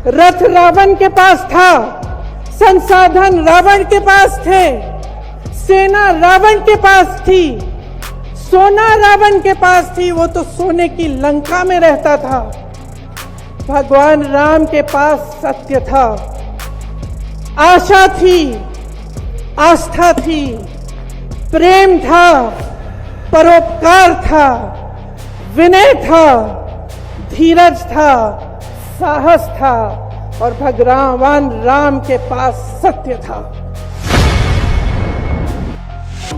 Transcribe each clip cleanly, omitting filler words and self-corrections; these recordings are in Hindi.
रथ रावण के पास था, संसाधन रावण के पास थे, सेना रावण के पास थी, सोना रावण के पास थी, वो तो सोने की लंका में रहता था। भगवान राम के पास सत्य था, आशा थी, आस्था थी, प्रेम था, परोपकार था, विनय था, धीरज था, साहस था और भगवान राम के पास सत्य था।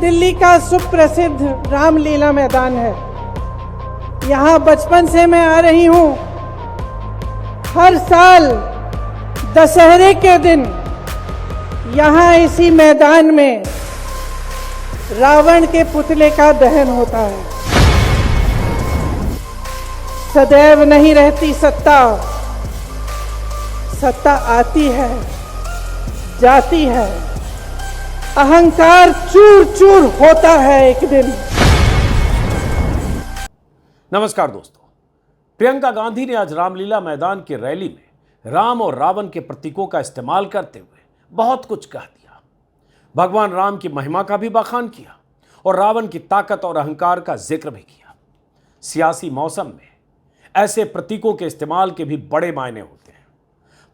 दिल्ली का सुप्रसिद्ध रामलीला मैदान है। यहाँ बचपन से मैं आ रही हूँ। हर साल दशहरे के दिन यहाँ इसी मैदान में रावण के पुतले का दहन होता है। सदैव नहीं रहती सत्ता, सत्ता आती है, जाती है, अहंकार चूर चूर होता है एक दिन। नमस्कार दोस्तों, प्रियंका गांधी ने आज रामलीला मैदान की रैली में राम और रावण के प्रतीकों का इस्तेमाल करते हुए बहुत कुछ कह दिया। भगवान राम की महिमा का भी बखान किया और रावण की ताकत और अहंकार का जिक्र भी किया। सियासी मौसम में ऐसे प्रतीकों के इस्तेमाल के भी बड़े मायने होते हैं।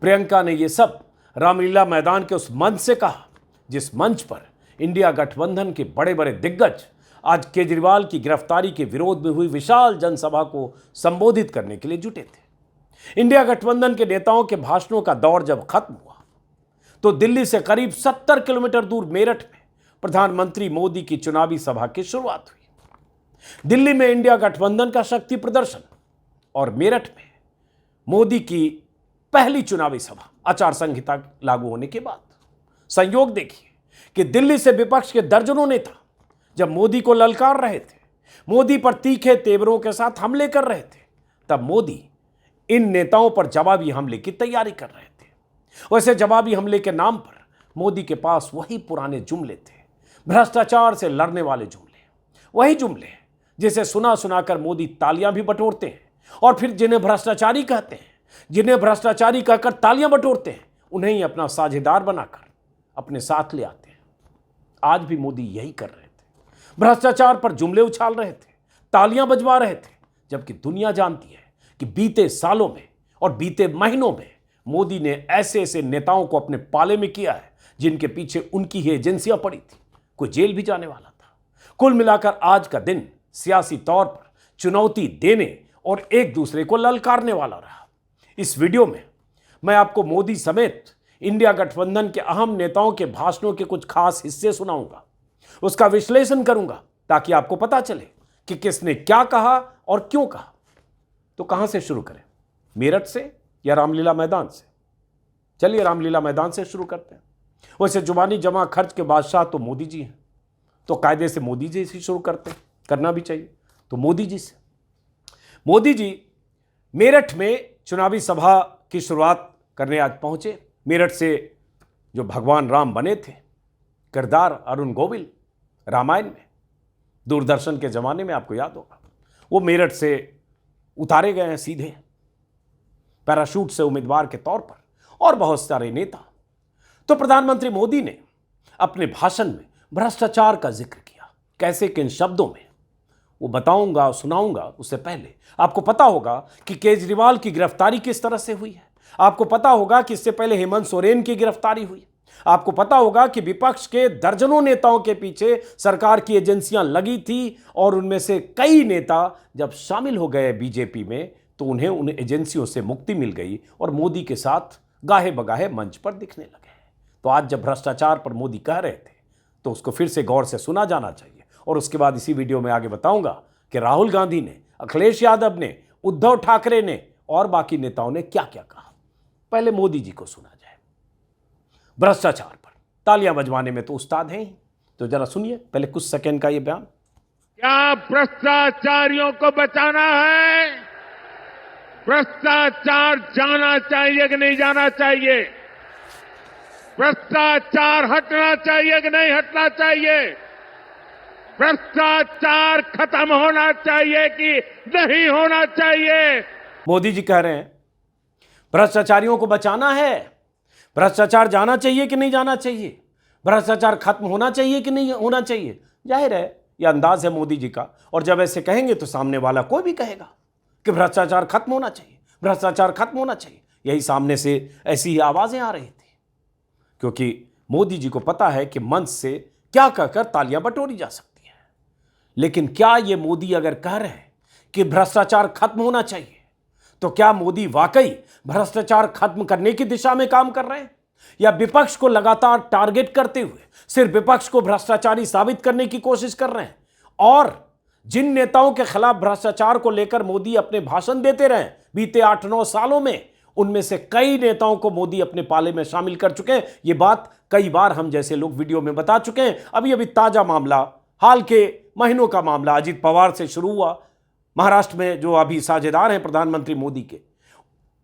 प्रियंका ने यह सब रामलीला मैदान के उस मंच से कहा जिस मंच पर इंडिया गठबंधन के बड़े बड़े दिग्गज आज केजरीवाल की गिरफ्तारी के विरोध में हुई विशाल जनसभा को संबोधित करने के लिए जुटे थे। इंडिया गठबंधन के नेताओं के भाषणों का दौर जब खत्म हुआ तो दिल्ली से करीब 70 किलोमीटर दूर मेरठ में प्रधानमंत्री मोदी की चुनावी सभा की शुरुआत हुई। दिल्ली में इंडिया गठबंधन का शक्ति प्रदर्शन और मेरठ में मोदी की पहली चुनावी सभा आचार संहिता लागू होने के बाद। संयोग देखिए कि दिल्ली से विपक्ष के दर्जनों नेता जब मोदी को ललकार रहे थे, मोदी पर तीखे तेवरों के साथ हमले कर रहे थे, तब मोदी इन नेताओं पर जवाबी हमले की तैयारी कर रहे थे। वैसे जवाबी हमले के नाम पर मोदी के पास वही पुराने जुमले थे, भ्रष्टाचार से लड़ने वाले जुमले, वही जुमले जिसे सुना सुनाकर मोदी तालियां भी बटोरते हैं और फिर जिन्हें भ्रष्टाचारी कहते हैं, जिन्हें भ्रष्टाचारी कहकर तालियां बटोरते हैं, उन्हें ही अपना साझेदार बनाकर अपने साथ ले आते हैं। आज भी मोदी यही कर रहे थे, भ्रष्टाचार पर जुमले उछाल रहे थे, तालियां बजवा रहे थे, जबकि दुनिया जानती है कि बीते सालों में और बीते महीनों में मोदी ने ऐसे ऐसे नेताओं को अपने पाले में किया है जिनके पीछे उनकी ही एजेंसियां पड़ी थी, कोई जेल भी जाने वाला था। कुल मिलाकर आज का दिन सियासी तौर पर चुनौती देने और एक दूसरे को ललकारने वाला रहा। इस वीडियो में मैं आपको मोदी समेत इंडिया गठबंधन के अहम नेताओं के भाषणों के कुछ खास हिस्से सुनाऊंगा, उसका विश्लेषण करूंगा ताकि आपको पता चले कि किसने क्या कहा और क्यों कहा। तो कहां से शुरू करें, मेरठ से या रामलीला मैदान से? चलिए रामलीला मैदान से शुरू करते हैं। वैसे जुबानी जमा खर्च के बादशाह तो मोदी जी हैं, तो कायदे से मोदी जी से शुरू करते हैं, करना भी चाहिए। तो मोदी जी से। मोदी जी मेरठ में चुनावी सभा की शुरुआत करने आज पहुंचे। मेरठ से जो भगवान राम बने थे, किरदार अरुण गोविल रामायण में, दूरदर्शन के जमाने में आपको याद होगा, वो मेरठ से उतारे गए हैं सीधे पैराशूट से उम्मीदवार के तौर पर, और बहुत सारे नेता। तो प्रधानमंत्री मोदी ने अपने भाषण में भ्रष्टाचार का जिक्र किया। कैसे, किन शब्दों में, वो बताऊंगा, सुनाऊंगा। उससे पहले आपको पता होगा कि केजरीवाल की गिरफ्तारी किस तरह से हुई है। आपको पता होगा कि इससे पहले हेमंत सोरेन की गिरफ्तारी हुई। आपको पता होगा कि विपक्ष के दर्जनों नेताओं के पीछे सरकार की एजेंसियां लगी थी और उनमें से कई नेता जब शामिल हो गए बीजेपी में तो उन्हें उन एजेंसियों से मुक्ति मिल गई और मोदी के साथ गाहे बगाहे मंच पर दिखने लगे। तो आज जब भ्रष्टाचार पर मोदी कह रहे थे तो उसको फिर से गौर से सुना जाना चाहिए। और उसके बाद इसी वीडियो में आगे बताऊंगा कि राहुल गांधी ने, अखिलेश यादव ने, उद्धव ठाकरे ने और बाकी नेताओं ने क्या क्या कहा। पहले मोदी जी को सुना जाए। भ्रष्टाचार पर तालियां बजवाने में तो उस्ताद हैं ही, तो जरा सुनिए पहले कुछ सेकंड का ये बयान। क्या भ्रष्टाचारियों को बचाना है? भ्रष्टाचार जाना चाहिए कि नहीं जाना चाहिए? भ्रष्टाचार हटना चाहिए कि नहीं हटना चाहिए? भ्रष्टाचार खत्म होना चाहिए कि नहीं होना चाहिए? मोदी जी कह रहे हैं भ्रष्टाचारियों को बचाना है। भ्रष्टाचार जाना चाहिए कि नहीं जाना चाहिए, भ्रष्टाचार खत्म होना चाहिए कि नहीं होना चाहिए। जाहिर है यह अंदाज है मोदी जी का, और जब ऐसे कहेंगे तो सामने वाला कोई भी कहेगा कि भ्रष्टाचार खत्म होना चाहिए, भ्रष्टाचार खत्म होना चाहिए। यही सामने से ऐसी ही आवाजें आ रही थी, क्योंकि मोदी जी को पता है कि मंच से क्या कहकर तालियां बटोरी जा सकती है। लेकिन क्या ये मोदी अगर कह रहे हैं कि भ्रष्टाचार खत्म होना चाहिए, तो क्या मोदी वाकई भ्रष्टाचार खत्म करने की दिशा में काम कर रहे हैं, या विपक्ष को लगातार टारगेट करते हुए सिर्फ विपक्ष को भ्रष्टाचारी साबित करने की कोशिश कर रहे हैं? और जिन नेताओं के खिलाफ भ्रष्टाचार को लेकर मोदी अपने भाषण देते रहे बीते 8-9 सालों में, उनमें से कई नेताओं को मोदी अपने पाले में शामिल कर चुके हैं। यह बात कई बार हम जैसे लोग वीडियो में बता चुके हैं। अभी अभी ताजा मामला, हाल के महीनों का मामला अजीत पवार से शुरू हुआ। महाराष्ट्र में जो अभी साझेदार हैं प्रधानमंत्री मोदी के,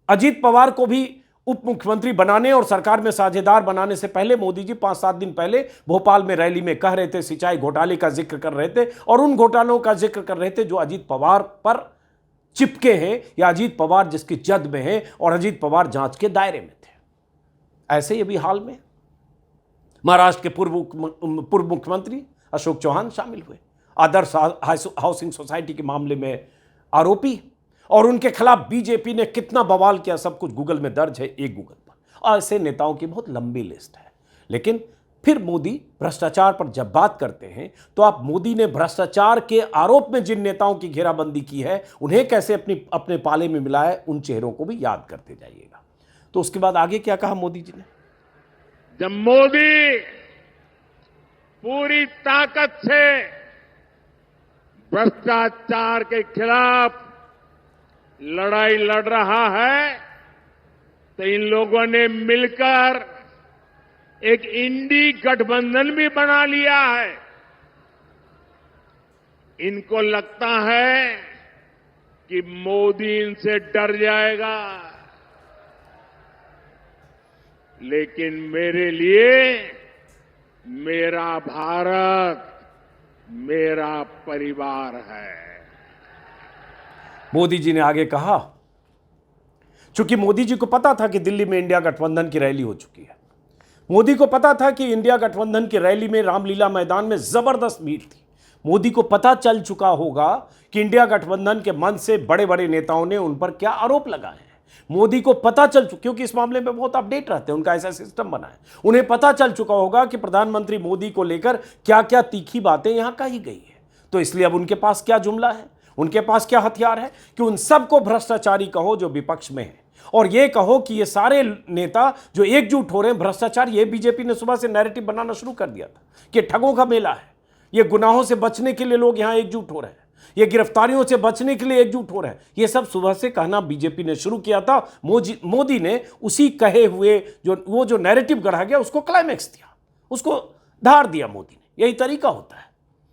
अजीत पवार को भी उप मुख्यमंत्री बनाने और सरकार में साझेदार बनाने से पहले मोदी जी 5-7 दिन पहले भोपाल में रैली में कह रहे थे, सिंचाई घोटाले का जिक्र कर रहे थे और उन घोटालों का जिक्र कर रहे थे जो अजीत पवार पर चिपके हैं, या अजीत पवार जिसकी जद में है और अजीत पवार जांच के दायरे में थे। ऐसे ही अभी हाल में महाराष्ट्र के पूर्व मुख्यमंत्री अशोक चौहान शामिल हुए, आदर्श हाउसिंग सोसाइटी के मामले में आरोपी, और उनके खिलाफ बीजेपी ने कितना बवाल किया सब कुछ गूगल में दर्ज है, एक गूगल पर। ऐसे नेताओं की बहुत लंबी लिस्ट है। लेकिन फिर मोदी भ्रष्टाचार पर जब बात करते हैं तो आप मोदी ने भ्रष्टाचार के आरोप में जिन नेताओं की घेराबंदी की है उन्हें कैसे अपने पाले में मिलाए, उन चेहरों को भी याद करते जाइएगा। तो उसके बाद आगे क्या कहा मोदी जी ने? जब मोदी पूरी ताकत से भ्रष्टाचार के खिलाफ लड़ाई लड़ रहा है, तो इन लोगों ने मिलकर एक इंडी गठबंधन भी बना लिया है। इनको लगता है कि मोदी इनसे डर जाएगा, लेकिन मेरे लिए मेरा भारत मेरा परिवार है। मोदी जी ने आगे कहा, चूंकि मोदी जी को पता था कि दिल्ली में इंडिया गठबंधन की रैली हो चुकी है, मोदी को पता था कि इंडिया गठबंधन की रैली में रामलीला मैदान में जबरदस्त भीड़ थी, मोदी को पता चल चुका होगा कि इंडिया गठबंधन के मंच से बड़े बड़े नेताओं ने उन पर क्या आरोप लगाए हैं। मोदी को पता चल चुका, क्योंकि इस मामले में बहुत अपडेट रहते हैं, उनका ऐसा सिस्टम बना है, उन्हें पता चल चुका होगा कि प्रधानमंत्री मोदी को लेकर क्या क्या तीखी बातें यहां कही गई है। तो इसलिए अब उनके पास क्या जुमला है, उनके पास क्या हथियार है कि उन सबको भ्रष्टाचारी कहो जो विपक्ष में है, और ये कहो कि ये सारे नेता जो एकजुट हो रहे हैं भ्रष्टाचार। ये बीजेपी ने सुबह से नैरेटिव बनाना शुरू कर दिया था कि ठगों का मेला है, ये गुनाहों से बचने के लिए लोग यहां एकजुट हो रहे हैं, ये गिरफ्तारियों से बचने के लिए एकजुट हो रहे हैं। ये सब सुबह से कहना बीजेपी ने शुरू किया था। मोदी ने उसी कहे हुए जो नैरेटिव गढ़ा गया उसको क्लाइमैक्स दिया, उसको धार दिया मोदी ने। यही तरीका होता है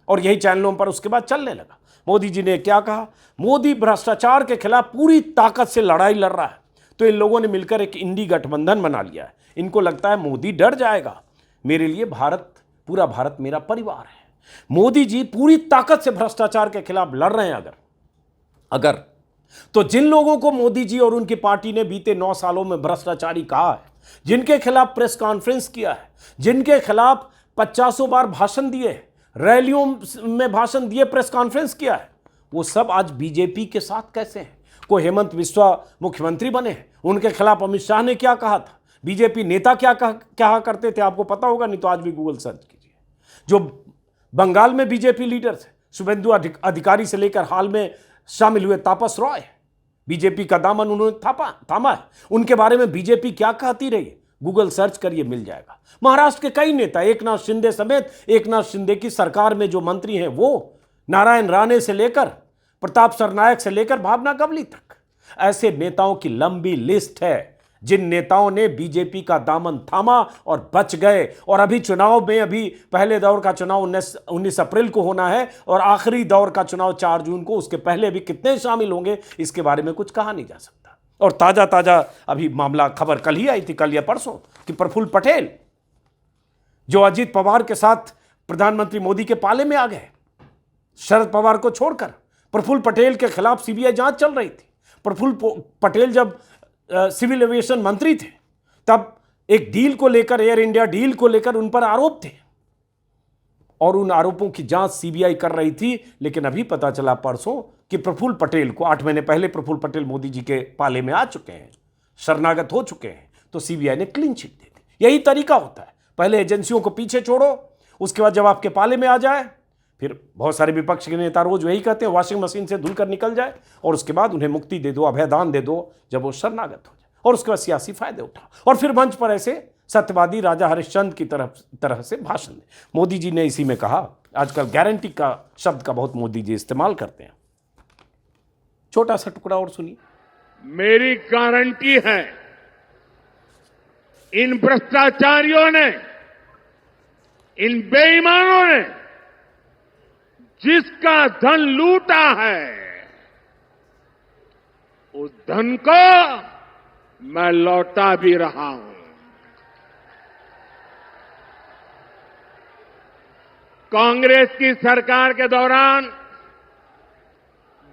और यही चैनलों पर उसके बाद चलने लगा। मोदी जी ने क्या कहा? मोदी भ्रष्टाचार के खिलाफ पूरी ताकत से लड़ाई लड़ रहा है, तो इन लोगों ने मिलकर एक इंडी गठबंधन बना लिया है। इनको लगता है मोदी डर जाएगा। मेरे लिए भारत, पूरा भारत मेरा परिवार है। मोदी जी पूरी ताकत से भ्रष्टाचार के खिलाफ लड़ रहे हैं। अगर तो जिन लोगों को मोदी जी और उनकी पार्टी ने बीते 9 सालों में भ्रष्टाचारी कहा है, जिनके खिलाफ प्रेस कॉन्फ्रेंस किया है, जिनके खिलाफ 50 बार भाषण दिए, रैलियों में भाषण दिए, प्रेस कॉन्फ्रेंस किया है, वो सब आज बीजेपी के साथ कैसे हैं? कोई हेमंत बिस्वा मुख्यमंत्री बने हैं, उनके खिलाफ अमित शाह ने क्या कहा था, बीजेपी नेता क्या कहा करते थे, आपको पता होगा, नहीं तो आज भी गूगल सर्च कीजिए। जो बंगाल में बीजेपी लीडर थे, शुभेंदु अधिकारी से लेकर हाल में शामिल हुए तापस रॉय, बीजेपी का दामन उन्होंने थामा है। उनके बारे में बीजेपी क्या कहती रही, गूगल सर्च करिए, मिल जाएगा। महाराष्ट्र के कई नेता, एकनाथ शिंदे समेत, एकनाथ शिंदे की सरकार में जो मंत्री हैं वो, नारायण राणे से लेकर प्रताप सरनायक से लेकर भावना गवली तक, ऐसे नेताओं की लंबी लिस्ट है जिन नेताओं ने बीजेपी का दामन थामा और बच गए। और अभी चुनाव में, अभी पहले दौर का चुनाव 19 अप्रैल को होना है और आखिरी दौर का चुनाव 4 जून को। उसके पहले भी कितने शामिल होंगे इसके बारे में कुछ कहा नहीं जा सकता। और ताजा अभी मामला, खबर कल ही आई थी, कल या परसों, कि प्रफुल्ल पटेल जो अजीत पवार के साथ प्रधानमंत्री मोदी के पाले में आ गए, शरद पवार को छोड़कर प्रफुल्ल पटेल के खिलाफ सीबीआई जांच चल रही थी। प्रफुल्ल पटेल जब सिविल एविएशन मंत्री थे, तब एक डील को लेकर, एयर इंडिया डील को लेकर उन पर आरोप थे और उन आरोपों की जांच सीबीआई कर रही थी। लेकिन अभी पता चला परसों कि प्रफुल्ल पटेल को, 8 महीने पहले प्रफुल्ल पटेल मोदी जी के पाले में आ चुके हैं, शरणागत हो चुके हैं, तो सीबीआई ने क्लीन चिट दे दी। यही तरीका होता है, पहले एजेंसियों को पीछे छोड़ो, उसके बाद जब आपके पाले में आ जाए, फिर बहुत सारे विपक्ष के नेता रोज वही कहते हैं, वॉशिंग मशीन से धुलकर निकल जाए और उसके बाद उन्हें मुक्ति दे दो, अभयदान दे दो जब वो शरणागत हो जाए, और उसके बाद सियासी फायदे उठा और फिर मंच पर ऐसे सत्यवादी राजा हरिश्चंद्र की तरह से भाषण दे। मोदी जी ने इसी में कहा, आजकल गारंटी का शब्द का बहुत मोदी जी इस्तेमाल करते हैं। छोटा सा टुकड़ा और सुनिए। मेरी गारंटी है, इन भ्रष्टाचारियों ने, इन बेईमानों ने जिसका धन लूटा है, उस धन को मैं लौटा भी रहा हूं। कांग्रेस की सरकार के दौरान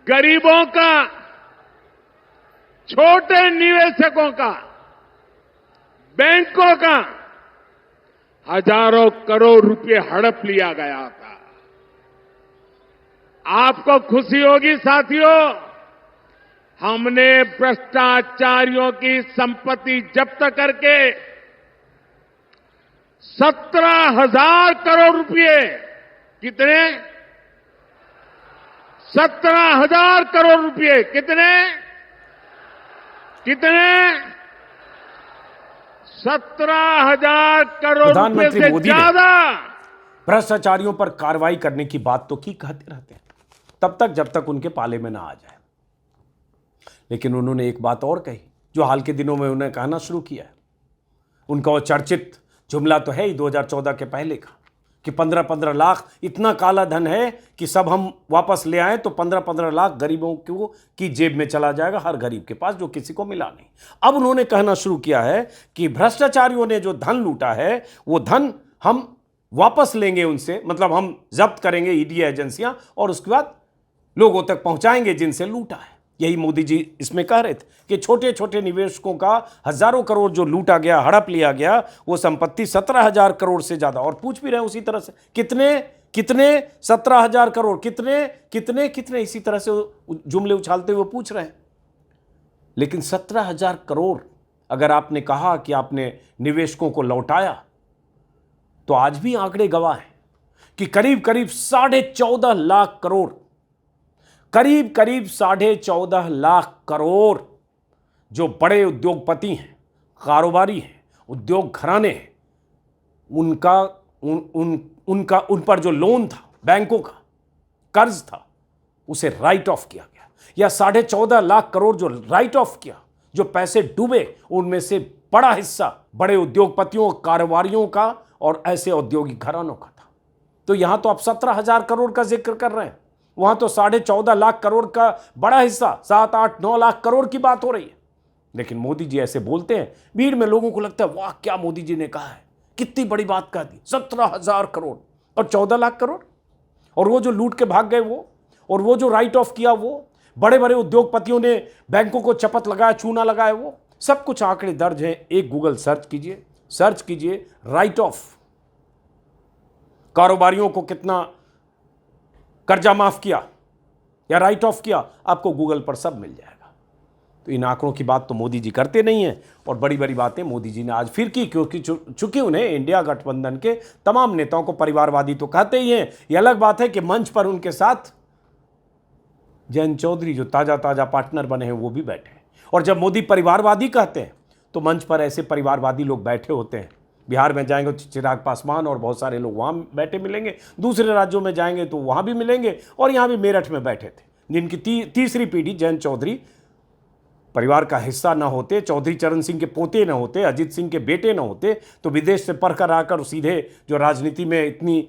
गरीबों का, छोटे निवेशकों का, बैंकों का हजारों करोड़ रुपए हड़प लिया गया था। आपको खुशी होगी साथियों, हमने भ्रष्टाचारियों की संपत्ति जब्त करके 17,000 करोड़ रुपए, कितने? 17,000 करोड़ रुपए, कितने? 17,000 करोड़ रुपए से ज्यादा भ्रष्टाचारियों पर कार्रवाई करने की बात तो की कहते रहते हैं, तब तक जब तक उनके पाले में ना आ जाए। लेकिन उन्होंने एक बात और कही जो हाल के दिनों में उन्हें कहना शुरू किया है। उनका वो चर्चित जुमला तो है ही 2014 के पहले का कि 15-15 लाख इतना काला धन है कि सब हम वापस ले आए तो 15-15 लाख गरीबों की जेब में चला जाएगा, हर गरीब के पास, जो किसी को मिला नहीं। अब उन्होंने कहना शुरू किया है कि भ्रष्टाचारियों ने जो धन लूटा है वो धन हम वापस लेंगे उनसे, मतलब हम जब्त करेंगे ईडी एजेंसियां और उसके बाद लोगों तक पहुंचाएंगे जिनसे लूटा है। यही मोदी जी इसमें कह रहे थे कि छोटे छोटे निवेशकों का हजारों करोड़ जो लूटा गया, हड़प लिया गया, वो संपत्ति 17,000 करोड़ से ज्यादा। और पूछ भी रहे हैं उसी तरह से, कितने 17,000 करोड़, कितने इसी तरह से जुमले उछालते हुए पूछ रहे हैं। लेकिन 17,000 करोड़ अगर आपने कहा कि आपने निवेशकों को लौटाया, तो आज भी आंकड़े गवाह हैं कि करीब 14.5 लाख करोड़, करीब 14.5 लाख करोड़ जो बड़े उद्योगपति हैं, कारोबारी हैं, उद्योग घराने हैं, उन पर जो लोन था, बैंकों का कर्ज था, उसे राइट ऑफ किया गया। या 14.5 लाख करोड़ जो राइट ऑफ किया, जो पैसे डूबे, उनमें से बड़ा हिस्सा बड़े उद्योगपतियों, कारोबारियों का और ऐसे औद्योगिक घरानों का था। तो यहां तो आप 17,000 करोड़ का जिक्र कर रहे हैं, वहां तो 14.5 लाख करोड़ का बड़ा हिस्सा, 7, 8, 9 लाख करोड़ की बात हो रही है। लेकिन मोदी जी ऐसे बोलते हैं, भीड़ में लोगों को लगता है वाह क्या मोदी जी ने कहा है, कितनी बड़ी बात कह दी, 17,000 करोड़ और 14 लाख करोड़, और वो जो लूट के भाग गए वो, और वो जो राइट ऑफ किया वो, बड़े बड़े उद्योगपतियों ने बैंकों को चपत लगाया, चूना लगाया, वो सब कुछ आंकड़े दर्ज हैं। एक गूगल सर्च कीजिए राइट ऑफ, कारोबारियों को कितना कर्जा माफ किया या राइट ऑफ किया, आपको गूगल पर सब मिल जाएगा। तो इन आंकड़ों की बात तो मोदी जी करते नहीं हैं, और बड़ी बड़ी बातें मोदी जी ने आज फिर की, क्योंकि चूंकि उन्हें इंडिया गठबंधन के तमाम नेताओं को परिवारवादी तो कहते ही हैं। ये अलग बात है कि मंच पर उनके साथ जयंत चौधरी जो ताजा पार्टनर बने हैं वो भी बैठे हैं। और जब मोदी परिवारवादी कहते हैं तो मंच पर ऐसे परिवारवादी लोग बैठे होते हैं। बिहार में जाएंगे तो चिराग पासवान और बहुत सारे लोग वहाँ बैठे मिलेंगे, दूसरे राज्यों में जाएंगे तो वहाँ भी मिलेंगे, और यहाँ भी मेरठ में बैठे थे, जिनकी तीसरी पीढ़ी जयंत चौधरी परिवार का हिस्सा न होते, चौधरी चरण सिंह के पोते न होते, अजीत सिंह के बेटे न होते, तो विदेश से पढ़कर आकर सीधे जो राजनीति में इतनी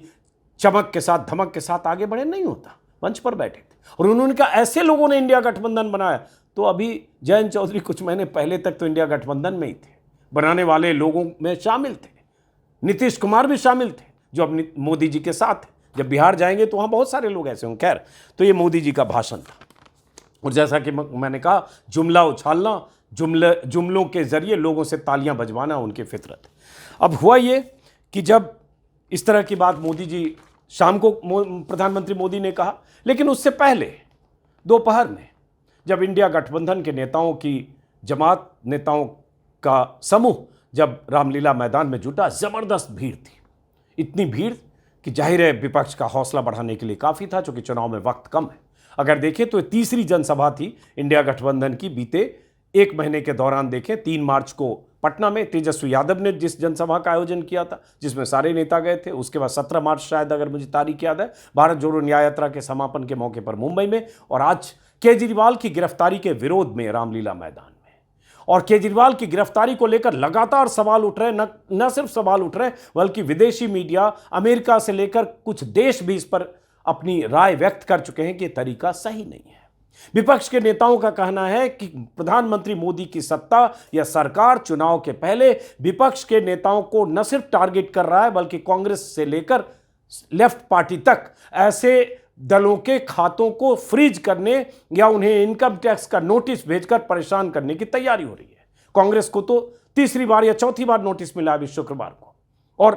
चमक के साथ, धमक के साथ आगे बढ़े नहीं होता। मंच पर बैठे थे और उन्होंने कहा ऐसे लोगों ने इंडिया गठबंधन बनाया। तो अभी जयंत चौधरी कुछ महीने पहले तक तो इंडिया गठबंधन में ही थे, बनाने वाले लोगों में शामिल थे, नीतीश कुमार भी शामिल थे जो अब मोदी जी के साथ है। जब बिहार जाएंगे तो वहाँ बहुत सारे लोग ऐसे होंगे। खैर, तो ये मोदी जी का भाषण था। और जैसा कि मैंने कहा, जुमला उछालना जुमलों के जरिए लोगों से तालियां बजवाना उनकी फितरत। अब हुआ ये कि जब इस तरह की बात मोदी जी शाम को प्रधानमंत्री मोदी ने कहा, लेकिन उससे पहले दोपहर में जब इंडिया गठबंधन के नेताओं की जमात, नेताओं का समूह जब रामलीला मैदान में जुटा, जबरदस्त भीड़ थी। इतनी भीड़ कि जाहिर है विपक्ष का हौसला बढ़ाने के लिए काफी था, क्योंकि चुनाव में वक्त कम है। अगर देखें तो तीसरी जनसभा थी इंडिया गठबंधन की बीते एक महीने के दौरान। देखें 3 मार्च को पटना में तेजस्वी यादव ने जिस जनसभा का आयोजन किया था, जिसमें सारे नेता गए थे। उसके बाद 17 मार्च शायद, अगर मुझे तारीख याद है, भारत जोड़ो न्याय यात्रा के समापन के मौके पर मुंबई में, और आज केजरीवाल की गिरफ्तारी के विरोध में रामलीला मैदान में। और केजरीवाल की गिरफ्तारी को लेकर लगातार सवाल उठ रहे, न सिर्फ सवाल उठ रहे बल्कि विदेशी मीडिया, अमेरिका से लेकर कुछ देश भी इस पर अपनी राय व्यक्त कर चुके हैं कि यह तरीका सही नहीं है। विपक्ष के नेताओं का कहना है कि प्रधानमंत्री मोदी की सत्ता या सरकार चुनाव के पहले विपक्ष के नेताओं को न सिर्फ टारगेट कर रहा है, बल्कि कांग्रेस से लेकर लेफ्ट पार्टी तक ऐसे दलों के खातों को फ्रीज करने या उन्हें इनकम टैक्स का नोटिस भेजकर परेशान करने की तैयारी हो रही है। कांग्रेस को तो तीसरी बार या चौथी बार नोटिस मिला अभी शुक्रवार को, और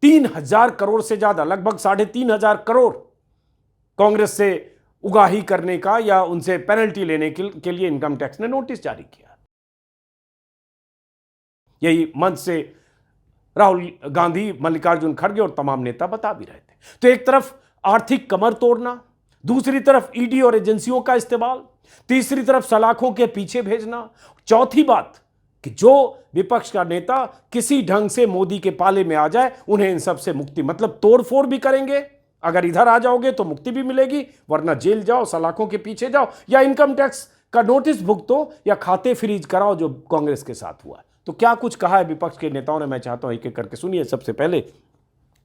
3000 करोड़ से ज्यादा, लगभग 3500 करोड़ कांग्रेस से उगाही करने का या उनसे पेनल्टी लेने के लिए इनकम टैक्स ने नोटिस जारी किया। यही मंच से राहुल गांधी, मल्लिकार्जुन खड़गे और तमाम नेता बता भी रहे थे। तो एक तरफ आर्थिक कमर तोड़ना, दूसरी तरफ ईडी और एजेंसियों का इस्तेमाल, तीसरी तरफ सलाखों के पीछे भेजना, चौथी बात कि जो विपक्ष का नेता किसी ढंग से मोदी के पाले में आ जाए उन्हें इन सब से मुक्ति, मतलब तोड़फोड़ भी करेंगे। अगर इधर आ जाओगे तो मुक्ति भी मिलेगी, वरना जेल जाओ, सलाखों के पीछे जाओ, या इनकम टैक्स का नोटिस भुगतो, या खाते फ्रीज कराओ, जो कांग्रेस के साथ हुआ। तो क्या कुछ कहा है विपक्ष के नेताओं ने, मैं चाहता हूं एक एक करके सुनिए। सबसे पहले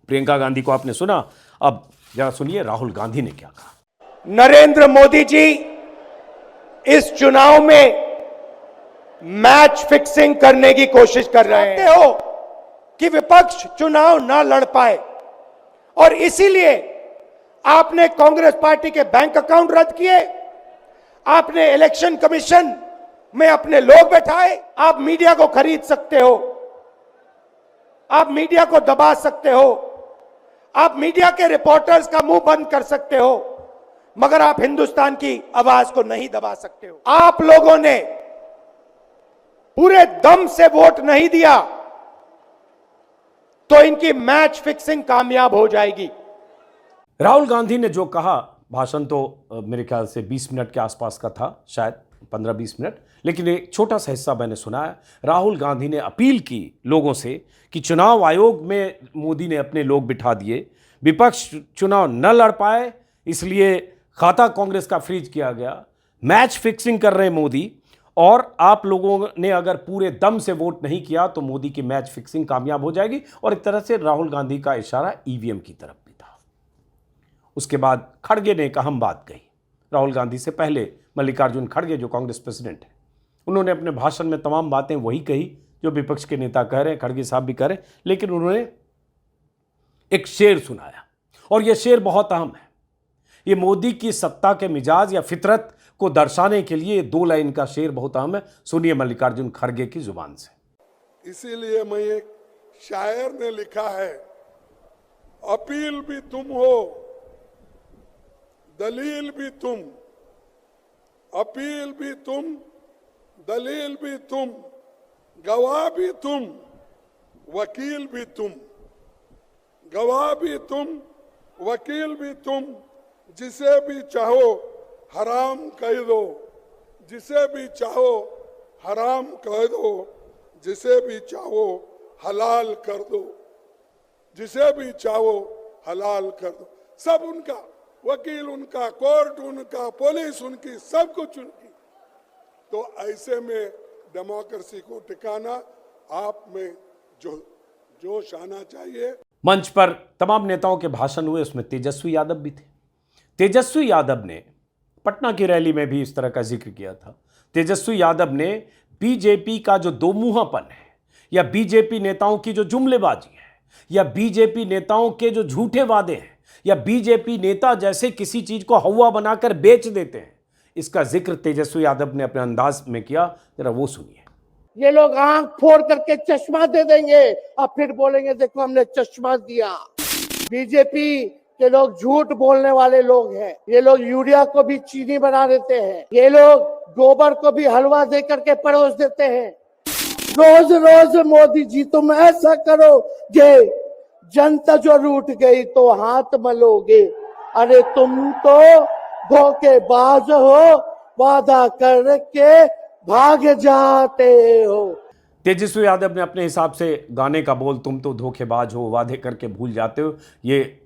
प्रियंका गांधी को आपने सुना, अब जरा सुनिए राहुल गांधी ने क्या कहा। नरेंद्र मोदी जी इस चुनाव में मैच फिक्सिंग करने की कोशिश कर रहे हैं हो कि विपक्ष चुनाव ना लड़ पाए, और इसीलिए आपने कांग्रेस पार्टी के बैंक अकाउंट रद्द किए, आपने इलेक्शन कमीशन में अपने लोग बैठाए। आप मीडिया को खरीद सकते हो, आप मीडिया को दबा सकते हो, आप मीडिया के रिपोर्टर्स का मुंह बंद कर सकते हो, मगर आप हिंदुस्तान की आवाज को नहीं दबा सकते हो। आप लोगों ने पूरे दम से वोट नहीं दिया तो इनकी मैच फिक्सिंग कामयाब हो जाएगी। राहुल गांधी ने जो कहा, भाषण तो मेरे ख्याल से 20 मिनट के आसपास का था, शायद 15-20 मिनट, लेकिन एक छोटा सा हिस्सा मैंने सुना है। राहुल गांधी ने अपील की लोगों से कि चुनाव आयोग में मोदी ने अपने लोग बिठा दिए, विपक्ष चुनाव न लड़ पाए इसलिए खाता कांग्रेस का फ्रीज किया गया, मैच फिक्सिंग कर रहे मोदी, और आप लोगों ने अगर पूरे दम से वोट नहीं किया तो मोदी की मैच फिक्सिंग कामयाब हो जाएगी। और एक तरह से राहुल गांधी का इशारा ईवीएम की तरफ भी था। उसके बाद खड़गे ने एक अहम बात कही। राहुल गांधी से पहले मल्लिकार्जुन खड़गे जो कांग्रेस प्रेसिडेंट है, उन्होंने अपने भाषण में तमाम बातें वही कही जो विपक्ष के नेता कह रहे हैं, खड़गे साहब भी कह रहे हैं, लेकिन उन्होंने एक शेर सुनाया, और यह शेर बहुत अहम है। ये मोदी की सत्ता के मिजाज या फितरत को दर्शाने के लिए 2 लाइन का शेर बहुत अहम है। सुनिए मल्लिकार्जुन खड़गे की जुबान से। इसीलिए मैं एक शायर ने लिखा है, अपील भी तुम हो, दलील भी तुम, अपील भी तुम, दलील भी तुम, गवाह भी तुम, वकील भी तुम, गवाह भी तुम, वकील भी तुम, जिसे भी चाहो हराम कह दो, जिसे भी चाहो हराम कह दो, जिसे भी चाहो हलाल कर दो, जिसे भी चाहो हलाल कर दो। सब उनका, वकील उनका, कोर्ट उनका, पुलिस उनकी, सब कुछ उनकी। तो ऐसे में डेमोक्रेसी को टिकाना आप में जो जोश आना चाहिए। मंच पर तमाम नेताओं के भाषण हुए, उसमें तेजस्वी यादव भी थे। तेजस्वी यादव ने पटना की रैली में भी इस तरह का जिक्र किया था। तेजस्वी यादव ने बीजेपी का जो दोमुहापन है, या बीजेपी नेताओं की जो जुमलेबाजी है, या बीजेपी नेताओं के जो झूठे वादे हैं, या बीजेपी नेता जैसे किसी चीज को हवा बनाकर बेच देते हैं, इसका जिक्र तेजस्वी यादव ने अपने अंदाज में किया। जरा वो सुनिए। ये लोग आंख फोड़ करके चश्मा दे देंगे और फिर बोलेंगे देखो हमने चश्मा दिया। बीजेपी के लोग झूठ बोलने वाले लोग हैं। ये लोग यूरिया को भी चीनी बना देते हैं। ये लोग गोबर को भी हलवा दे करके परोस देते हैं। रोज रोज मोदी जी तुम ऐसा करोगे, जनता जो रूठ गई तो हाथ मलोगे। अरे तुम तो धोखेबाज हो, वादा करके भाग जाते हो। तेजस्वी यादव ने अपने हिसाब से गाने का बोल तुम तो धोखेबाज हो, वादे करके भूल जाते हो, ये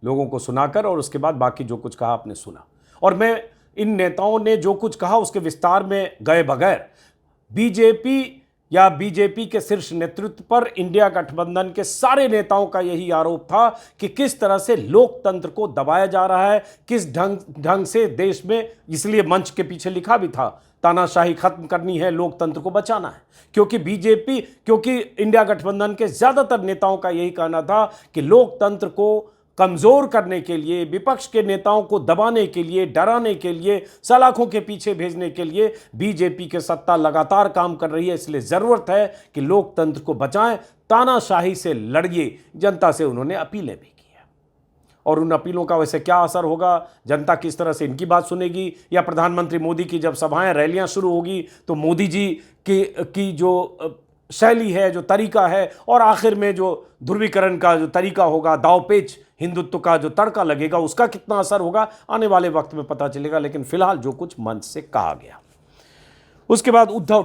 लोगों को सुनाकर और उसके बाद बाकी जो कुछ कहा आपने सुना। और मैं इन नेताओं ने जो कुछ कहा उसके विस्तार में गए बगैर बीजेपी या बीजेपी के शीर्ष नेतृत्व पर इंडिया गठबंधन के सारे नेताओं का यही आरोप था कि किस तरह से लोकतंत्र को दबाया जा रहा है, किस ढंग से देश में, इसलिए मंच के पीछे लिखा भी था तानाशाही खत्म करनी है, लोकतंत्र को बचाना है। क्योंकि इंडिया गठबंधन के ज्यादातर नेताओं का यही कहना था कि लोकतंत्र को कमजोर करने के लिए, विपक्ष के नेताओं को दबाने के लिए, डराने के लिए, सलाखों के पीछे भेजने के लिए बीजेपी के सत्ता लगातार काम कर रही है। इसलिए जरूरत है कि लोकतंत्र को बचाएं, तानाशाही से लड़िए। जनता से उन्होंने अपीलें भी की है और उन अपीलों का वैसे क्या असर होगा, जनता किस तरह से इनकी बात सुनेगी, या प्रधानमंत्री मोदी की जब सभाएं रैलियां शुरू होगी तो मोदी जी की जो शैली है, जो तरीका है, और आखिर में जो ध्रुवीकरण का जो तरीका होगा, दावपेच हिंदुत्व का जो तड़का लगेगा, उसका कितना असर होगा आने वाले वक्त में पता चलेगा। लेकिन फिलहाल जो कुछ मंच से कहा गया। उसके बाद उद्धव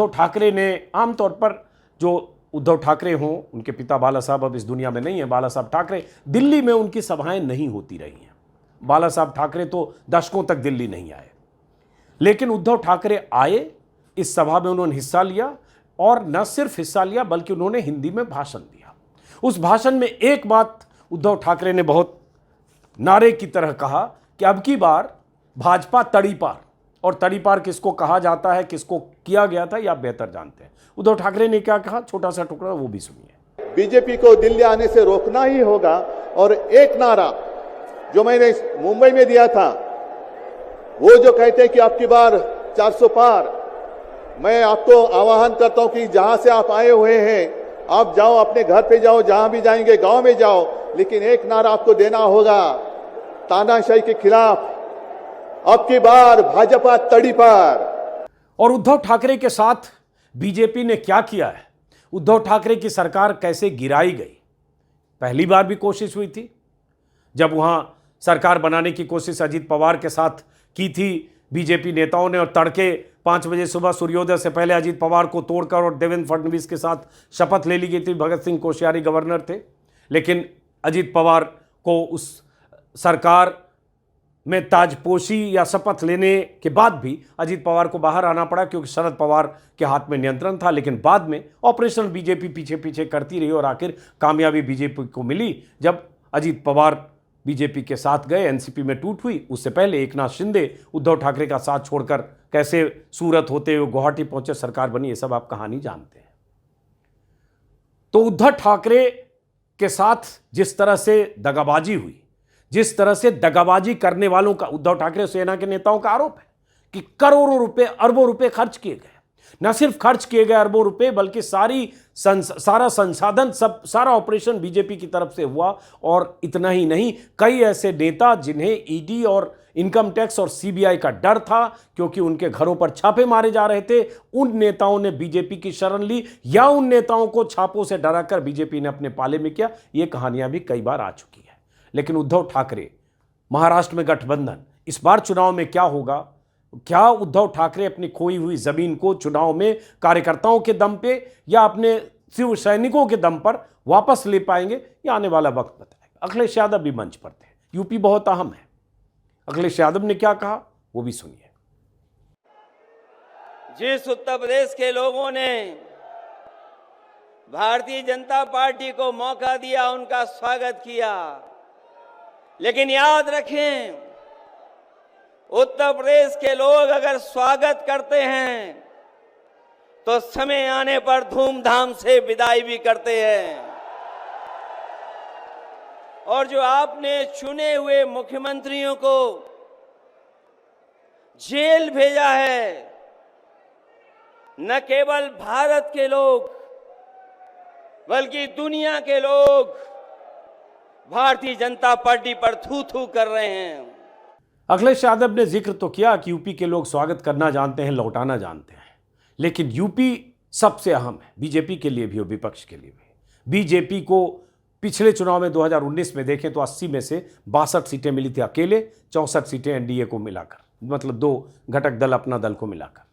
ठाकरे ने आमतौर पर, जो उद्धव ठाकरे हों, उनके पिता बाला साहब अब इस दुनिया में नहीं है, बाला साहब ठाकरे, दिल्ली में उनकी सभाएं नहीं होती रही हैं। बाला साहब ठाकरे तो दशकों तक दिल्ली नहीं आए, लेकिन उद्धव ठाकरे आए, इस सभा में उन्होंने हिस्सा लिया, और न सिर्फ हिस्सा लिया बल्कि उन्होंने हिंदी में भाषण दिया। उस भाषण में एक बात उद्धव ठाकरे ने बहुत नारे की तरह कहा कि अब की बार भाजपा तड़ीपार, और तड़ीपार किसको कहा जाता है, किसको किया गया था, ये आप बेहतर जानते हैं। उद्धव ठाकरे ने क्या कहा, छोटा सा टुकड़ा वो भी सुनिए। बीजेपी को दिल्ली आने से रोकना ही होगा। और एक नारा जो मैंने मुंबई में दिया था, वो जो कहते हैं कि अब की बार 400 पार, मैं आपको आह्वान करता हूं कि जहां से आप आए हुए हैं आप जाओ, अपने घर पे जाओ, जहां भी जाएंगे गांव में जाओ, लेकिन एक नारा आपको देना होगा तानाशाही के खिलाफ, अब की बार भाजपा तड़ीपार। और उद्धव ठाकरे के साथ बीजेपी ने क्या किया है, उद्धव ठाकरे की सरकार कैसे गिराई गई। पहली बार भी कोशिश हुई थी जब वहां सरकार बनाने की कोशिश अजीत पवार के साथ की थी बीजेपी नेताओं ने, और तड़के 5 बजे सुबह सूर्योदय से पहले अजीत पवार को तोड़कर और देवेंद्र फडणवीस के साथ शपथ ले ली गई थी। भगत सिंह कोश्यारी गवर्नर थे, लेकिन अजीत पवार को उस सरकार में ताजपोशी या शपथ लेने के बाद भी अजीत पवार को बाहर आना पड़ा, क्योंकि शरद पवार के हाथ में नियंत्रण था। लेकिन बाद में ऑपरेशन बीजेपी पीछे पीछे करती रही और आखिर कामयाबी बीजेपी को मिली जब अजीत पवार बीजेपी के साथ गए, एनसीपी में टूट हुई। उससे पहले एकनाथ शिंदे उद्धव ठाकरे का साथ छोड़कर कैसे सूरत होते हुए गुवाहाटी पहुंचे, सरकार बनी, ये सब आप कहानी जानते हैं। तो उद्धव ठाकरे के साथ जिस तरह से दगाबाजी हुई, जिस तरह से दगाबाजी करने वालों का, उद्धव ठाकरे सेना के नेताओं का आरोप है कि करोड़ों रुपए, अरबों रुपए खर्च किए गए। न सिर्फ खर्च किए गए अरबों रुपए, बल्कि सारा संसाधन, सारा ऑपरेशन बीजेपी की तरफ से हुआ। और इतना ही नहीं, कई ऐसे नेता जिन्हें ईडी और इनकम टैक्स और सीबीआई का डर था, क्योंकि उनके घरों पर छापे मारे जा रहे थे, उन नेताओं ने बीजेपी की शरण ली, या उन नेताओं को छापों से डराकर बीजेपी ने अपने पाले में किया। ये कहानियां भी कई बार आ चुकी है। लेकिन उद्धव ठाकरे, महाराष्ट्र में गठबंधन, इस बार चुनाव में क्या होगा? क्या उद्धव ठाकरे अपनी खोई हुई जमीन को चुनाव में कार्यकर्ताओं के दम पे या अपने शिव सैनिकों के दम पर वापस ले पाएंगे? ये आने वाला वक्त बताएगा। अखिलेश यादव भी मंच पर थे, यूपी बहुत अहम है। अखिलेश यादव ने क्या कहा वो भी सुनिए। जिस उत्तर प्रदेश के लोगों ने भारतीय जनता पार्टी को मौका दिया, उनका स्वागत किया, लेकिन याद रखें, उत्तर प्रदेश के लोग अगर स्वागत करते हैं तो समय आने पर धूमधाम से विदाई भी करते हैं। और जो आपने चुने हुए मुख्यमंत्रियों को जेल भेजा है, न केवल भारत के लोग बल्कि दुनिया के लोग भारतीय जनता पार्टी पर थू थू कर रहे हैं। अखिलेश यादव ने जिक्र तो किया कि यूपी के लोग स्वागत करना जानते हैं, लौटाना जानते हैं, लेकिन यूपी सबसे अहम है बीजेपी के लिए भी और विपक्ष के लिए भी। बीजेपी को पिछले चुनाव में 2019 में देखें तो 80 में से 62 सीटें मिली थी अकेले, 64 सीटें एनडीए को मिलाकर, मतलब 2 घटक दल अपना दल को मिलाकर।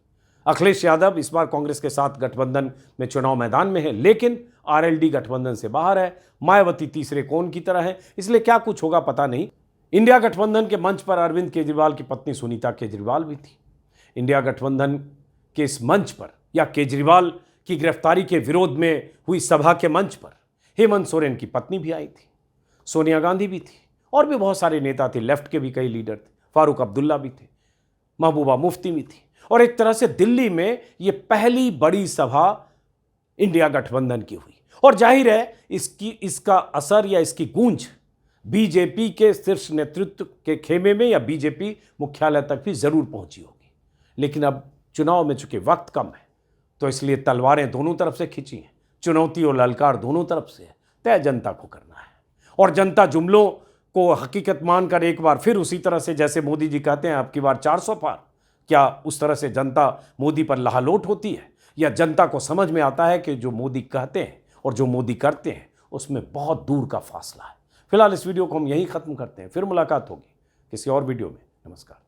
अखिलेश यादव इस बार कांग्रेस के साथ गठबंधन में चुनाव मैदान में है, लेकिन आरएलडी गठबंधन से बाहर है। मायावती तीसरे कोण की तरह है, इसलिए क्या कुछ होगा पता नहीं। इंडिया गठबंधन के मंच पर अरविंद केजरीवाल की पत्नी सुनीता केजरीवाल भी थी। इंडिया गठबंधन के इस मंच पर या केजरीवाल की गिरफ्तारी के विरोध में हुई सभा के मंच पर हेमंत सोरेन की पत्नी भी आई थी, सोनिया गांधी भी थी और भी बहुत सारे नेता थे, लेफ्ट के भी कई लीडर थे, फारूक अब्दुल्ला भी थे, महबूबा मुफ्ती भी थी। और एक तरह से दिल्ली में ये पहली बड़ी सभा इंडिया गठबंधन की हुई और जाहिर है इसका असर या इसकी गूंज बीजेपी के शीर्ष नेतृत्व के खेमे में या बीजेपी मुख्यालय तक भी जरूर पहुंची होगी। लेकिन अब चुनाव में चूंकि वक्त कम है तो इसलिए तलवारें दोनों तरफ से खिंची हैं, चुनौती और ललकार दोनों तरफ से है। तय जनता को करना है और जनता जुमलों को हकीकत मानकर एक बार फिर उसी तरह से जैसे मोदी जी कहते हैं अब की बार 400 पार, क्या उस तरह से जनता मोदी पर लहालोट होती है या जनता को समझ में आता है कि जो मोदी कहते हैं और जो मोदी करते हैं उसमें बहुत दूर का फासला है। फिलहाल इस वीडियो को हम यहीं खत्म करते हैं, फिर मुलाकात होगी किसी और वीडियो में। नमस्कार।